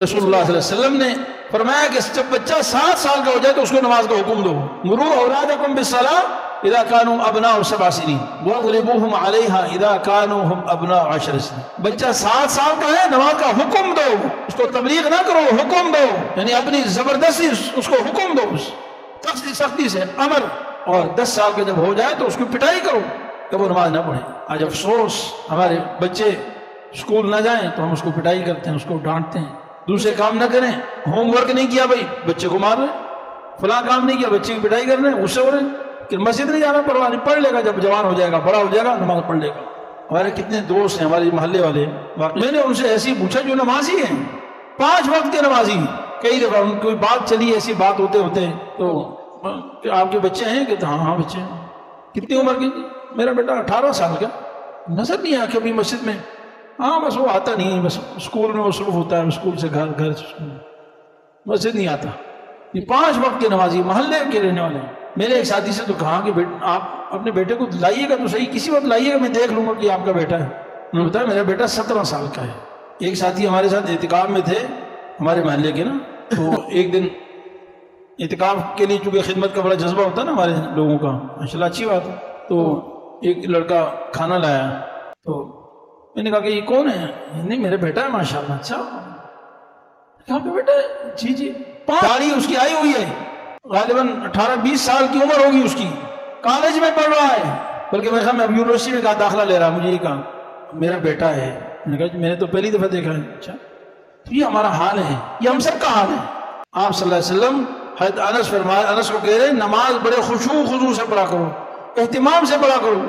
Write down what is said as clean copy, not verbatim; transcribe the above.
رسول اللہ صلی اللہ علیہ وسلم نے فرمایا کہ جب بچہ 7 سال کا ہو جائے تو اس کو نماز کا حکم دو. مروا اولادکم بالصلاۃ اذا كانوا ابناء 7 سنین واضربوهم عليها اذا كانوا هم ابناء 10 سنین. بچہ 7 سال کا ہے, نماز کا حکم دو, اس کو تبلیغ نہ کرو, حکم دو, یعنی اپنی زبردستی اس کو حکم دو, سختی سے امر. اور 10 سال کا جب ہو جائے تو اس کی پٹائی کرو کہ وہ نماز نہ پڑھے. آج افسوس, ہمارے بچے اسکول نہ جائیں تو ہم اس کو پٹائی کرتے ہیں, اس کو ڈانٹتے ہیں. دوسرے کام نہ کریں, ہوم ورک نہیں کیا بھائی بچے کو مار رہے, فلاں کام نہیں کیا بچے کی پٹائی کر رہے ہیں, غصے ہو رہے ہیں. کہ مسجد نہیں جانا, پرواہ نہیں, پڑھ لے گا, جب جوان ہو جائے گا, بڑا ہو جائے گا, نماز پڑھ لے گا. ہمارے کتنے دوست ہیں ہمارے محلے والے, میں نے ان سے ایسی پوچھا جو نمازی ہیں, 5 وقت کے نمازی. کئی دفعہ ان کوئی بات چلی, ایسی بات ہوتے ہوتے تو کہ آپ کے بچے ہیں, کہ ہاں بچے ہیں. کتنی عمر کی؟ میرا بیٹا 18 سال کا. نظر نہیں آیا کبھی مسجد میں, ہاں بس وہ آتا نہیں, بس اسکول میں مصروف ہوتا ہے, اسکول سے گھر مسجد نہیں آتا. یہ 5 وقت کے نمازی محلے کے رہنے والے ہیں. میرے ایک ساتھی سے تو کہا کہ آپ اپنے بیٹے کو لائیے گا تو صحیح, کسی وقت لائیے گا, میں دیکھ لوں گا کہ آپ کا بیٹا ہے. انہوں نے بتایا میرا بیٹا 17 سال کا ہے. ایک ساتھی ہمارے ساتھ اعتکاف میں تھے, ہمارے محلے کے نا, تو ایک دن اعتکاف کے لیے چونکہ خدمت کا بڑا جذبہ ہوتا ہے نا ہمارے لوگوں کا, ماشاء اللہ اچھی بات ہے. تو ایک لڑکا کھانا لایا, تو میں نے کہا کہ یہ کون ہے؟ نہیں میرا بیٹا ہے ماشاء اللہ. اچھا کہاں پہ بیٹا ہے؟ جی جی. داڑھی اس کی آئی ہوئی ہے, غالباً 18-20 سال کی عمر ہوگی اس کی, کالج میں پڑھ رہا ہے, بلکہ میں اب یونیورسٹی میں کہا داخلہ لے رہا, مجھے یہ کہا میرا بیٹا ہے. میں نے کہا میں نے تو پہلی دفعہ دیکھا ہے. اچھا تو یہ ہمارا حال ہے, یہ ہم سب کا حال ہے. آپ صلی اللہ علیہ وسلم حضرت انس کو کہہ رہے ہیں نماز بڑے خشوع و خضوع سے پڑھا کرو, اہتمام سے پڑھا کرو.